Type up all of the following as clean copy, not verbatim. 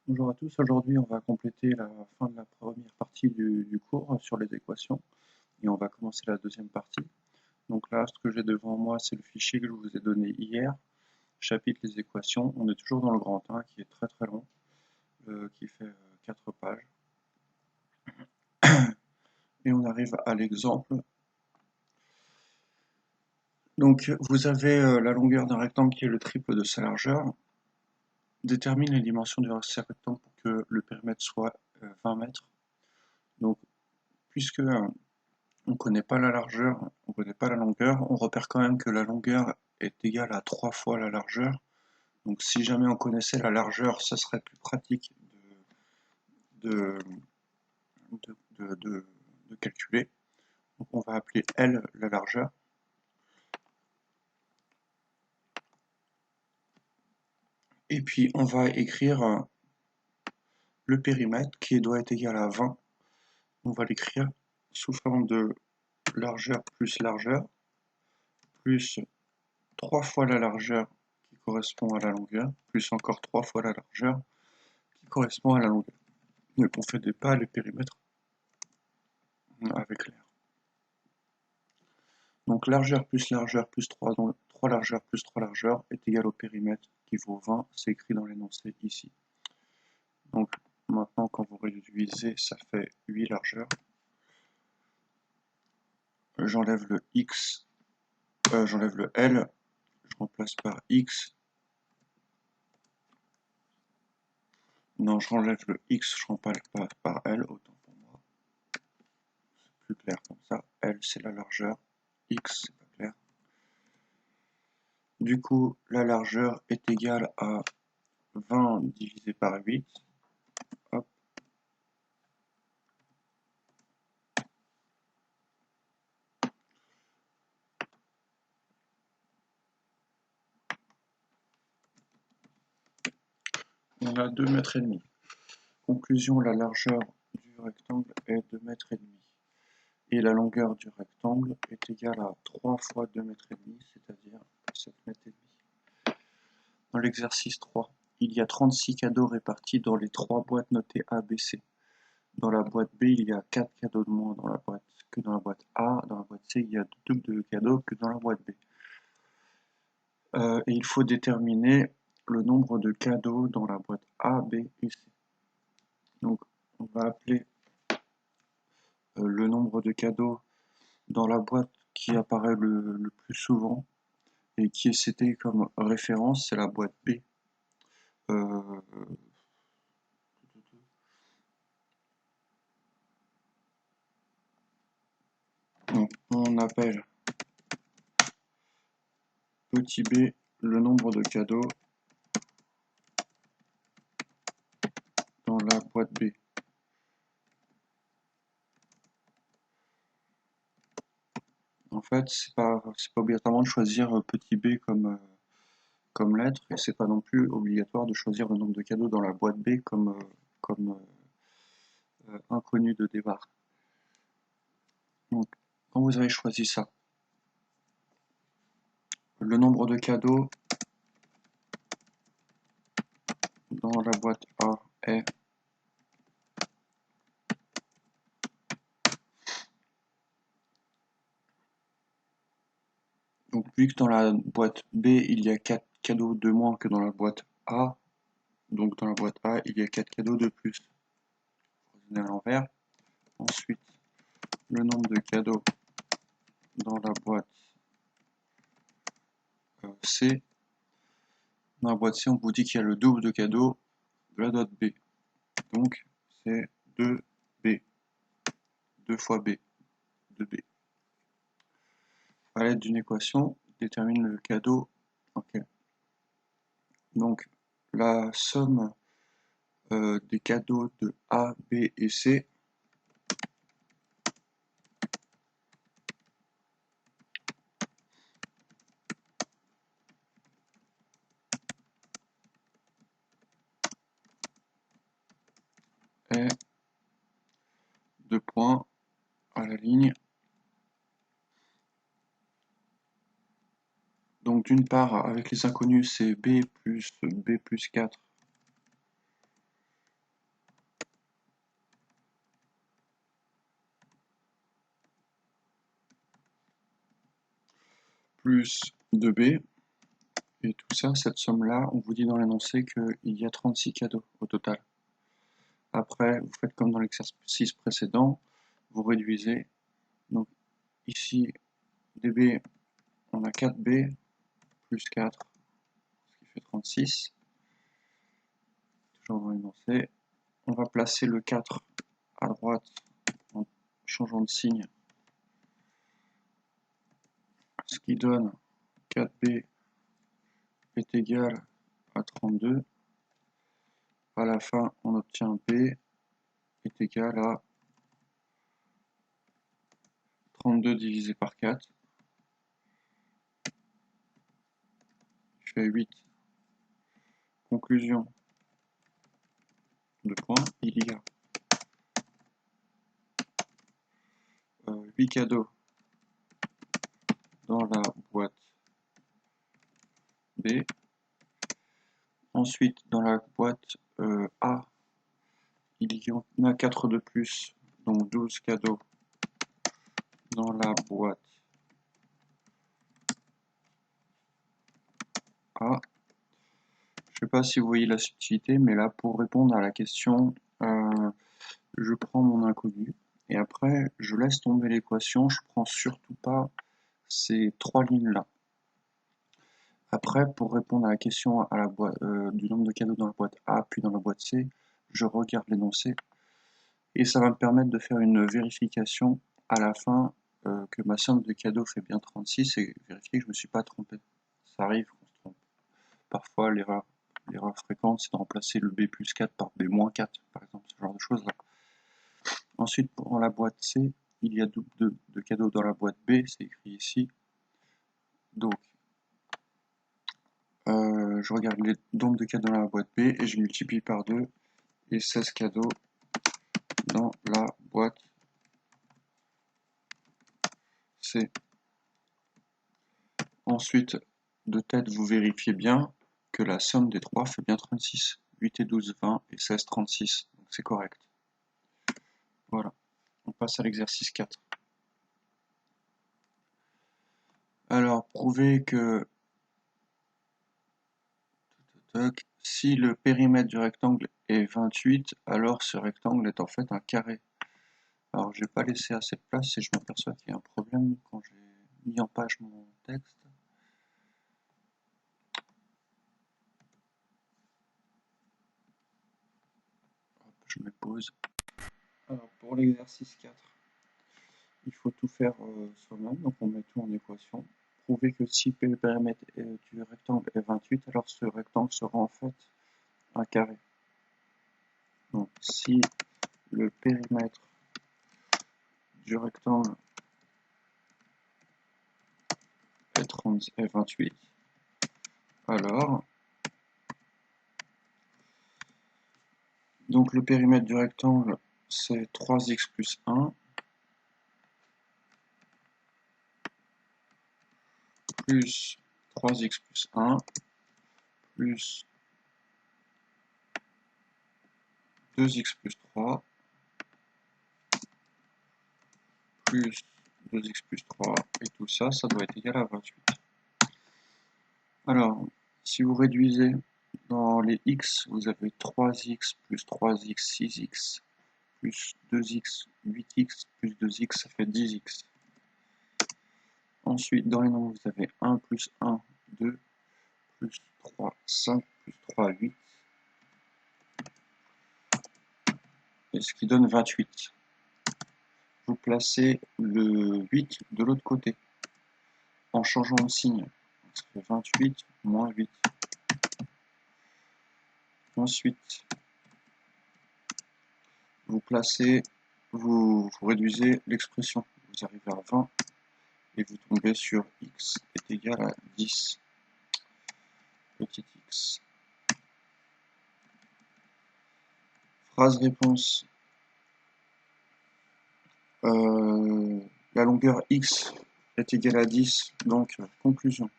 Bonjour à tous, aujourd'hui on va compléter la fin de la première partie du cours sur les équations et on va commencer la deuxième partie. Donc là, ce que j'ai devant moi, c'est le fichier que je vous ai donné hier, chapitre les équations. On est toujours dans le grand 1 qui est très très long, qui fait 4 pages. Et on arrive à l'exemple. Donc vous avez la longueur d'un rectangle qui est le triple de sa largeur. Détermine les dimensions de ce rectangle pour que le périmètre soit 20 mètres. Donc puisque on ne connaît pas la largeur, on ne connaît pas la longueur, on repère quand même que la longueur est égale à 3 fois la largeur. Donc si jamais on connaissait la largeur, ça serait plus pratique de, de calculer. Donc on va appeler L la largeur. Et puis on va écrire le périmètre qui doit être égal à 20. On va l'écrire sous forme de largeur plus 3 fois la largeur qui correspond à la longueur, plus encore 3 fois la largeur qui correspond à la longueur. Ne confondez pas les périmètres avec l'air. Donc largeur plus 3, donc 3 largeurs plus 3 largeurs est égal au périmètre qui vaut 20, c'est écrit dans l'énoncé ici. Donc maintenant quand vous réduisez, ça fait 8 largeurs. J'enlève le x, j'enlève le L, je remplace par x. Non, j'enlève le x, je remplace par L, autant pour moi. C'est plus clair comme ça. L c'est la largeur, x c'est pas clair. Du coup, la largeur est égale à 20 divisé par 8. Hop. On a 2 mètres et demi. Conclusion, la largeur du rectangle est 2 mètres et demi. Et la longueur du rectangle est égale à 3 fois 2 mètres et demi, c'est-à-dire 7 mètres et demi. Dans l'exercice 3, il y a 36 cadeaux répartis dans les 3 boîtes notées A, B, C. Dans la boîte B, il y a 4 cadeaux de moins que dans la boîte A. Dans la boîte C, il y a double de cadeaux que dans la boîte B. Et il faut déterminer le nombre de cadeaux dans la boîte A, B et C. Donc, on va appeler le nombre de cadeaux dans la boîte qui apparaît le plus souvent et qui est citée comme référence, c'est la boîte B. Euh, donc, on appelle petit b le nombre de cadeaux dans la boîte B. En fait, c'est pas obligatoirement de choisir petit b comme lettre, et c'est pas non plus obligatoire de choisir le nombre de cadeaux dans la boîte B comme inconnu de départ. Donc, quand vous avez choisi ça, le nombre de cadeaux dans la boîte A est donc vu que dans la boîte B il y a 4 cadeaux de moins que dans la boîte A, donc dans la boîte A il y a 4 cadeaux de plus. À l'envers. Ensuite, le nombre de cadeaux dans la boîte C. Dans la boîte C, on vous dit qu'il y a le double de cadeaux de la boîte B. Donc, c'est 2B. 2 fois B. 2B. À l'aide d'une équation, détermine le cadeau. Ok. Donc, la somme des cadeaux de A, B et C est 2 points à la ligne. Donc d'une part, avec les inconnus, c'est B plus 4 plus 2b, et tout ça, cette somme-là, on vous dit dans l'énoncé qu'il y a 36 cadeaux au total. Après, vous faites comme dans l'exercice précédent, vous réduisez. Donc ici, db, on a 4b plus 4, ce qui fait 36. Toujours dans l'énoncé. On va placer le 4 à droite en changeant de signe, ce qui donne 4b est égal à 32. À la fin, on obtient b est égal à 32 divisé par 4, qui fait 8. Conclusion, 2 points, il y a 8 cadeaux dans la boîte B. Ensuite, dans la boîte A, il y en a 4 de plus, donc 12 cadeaux dans la boîte A. Je ne sais pas si vous voyez la subtilité, mais là, pour répondre à la question, je prends mon inconnu, et après, je laisse tomber l'équation, je prends surtout pas ces 3 lignes-là. Après, pour répondre à la question à la boîte, du nombre de cadeaux dans la boîte A, puis dans la boîte C, je regarde l'énoncé, et ça va me permettre de faire une vérification à la fin que ma somme de cadeaux fait bien 36, et vérifier que je ne me suis pas trompé. Ça arrive qu'on se trompe. Parfois, l'erreur fréquente, c'est de remplacer le B plus 4 par B moins 4, par exemple, ce genre de choses-là. Ensuite, pour la boîte C, il y a de cadeaux dans la boîte B, c'est écrit ici. Donc, je regarde les nombres de cadeaux dans la boîte B et je multiplie par 2, et 16 cadeaux dans la boîte C. Ensuite, de tête, vous vérifiez bien que la somme des 3 fait bien 36. 8 et 12, 20 et 16, 36. Donc c'est correct. Voilà. On passe à l'exercice 4. Alors, prouvez que si le périmètre du rectangle est 28, alors ce rectangle est en fait un carré. Alors, je n'ai pas laissé assez de place et je m'aperçois qu'il y a un problème quand j'ai mis en page mon texte. Hop, je me pose. Alors, pour l'exercice 4, il faut tout faire soi-même, donc on met tout en équation. Prouver que si le périmètre du rectangle est 28, alors ce rectangle sera en fait un carré. Donc, si le périmètre du rectangle est 28, alors donc le périmètre du rectangle c'est 3x plus 1 plus 3x plus 1 plus 2x plus 3 plus 2x plus 3, et tout ça, ça doit être égal à 28. Alors, si vous réduisez dans les x, vous avez 3x plus 3x, 6x, plus 2x, 8x, plus 2x, ça fait 10x. Ensuite, dans les nombres, vous avez 1 plus 1, 2, plus 3, 5, plus 3, 8. Et ce qui donne 28. Vous placez le 8 de l'autre côté, en changeant de signe. Ça fait 28 moins 8. Ensuite, vous réduisez l'expression. Vous arrivez à 20 et vous tombez sur x est égal à 10. Petit x. Phrase réponse. La longueur x est égale à 10, donc conclusion.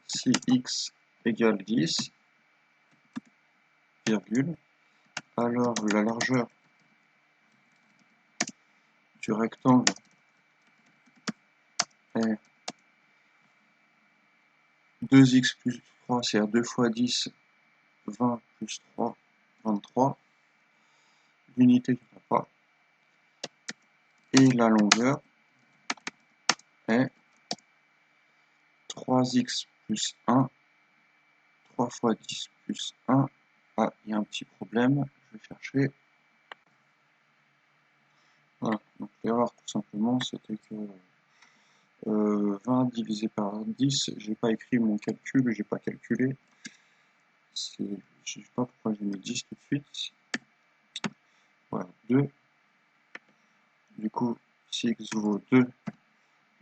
Si x égale 10, virgule, alors la largeur du rectangle est 2x plus 3, c'est-à-dire 2 fois 10, 20 plus 3, 23. L'unité qui n'a pas. Et la longueur est 3x plus 1, 3 fois 10 plus 1. Ah, il y a un petit problème, je vais chercher. Voilà, donc l'erreur tout simplement c'était que 20 divisé par 10, j'ai pas écrit mon calcul, j'ai pas calculé. Je sais pas pourquoi j'ai mis 10 tout de suite. Voilà, 2. Du coup, si x vaut 2,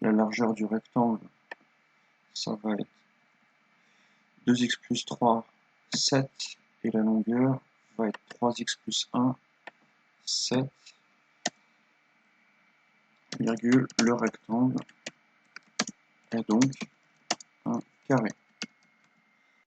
la largeur du rectangle, ça va être 2x plus 3, 7. Et la longueur va être 3x plus 1, 7, virgule, le rectangle est donc un carré.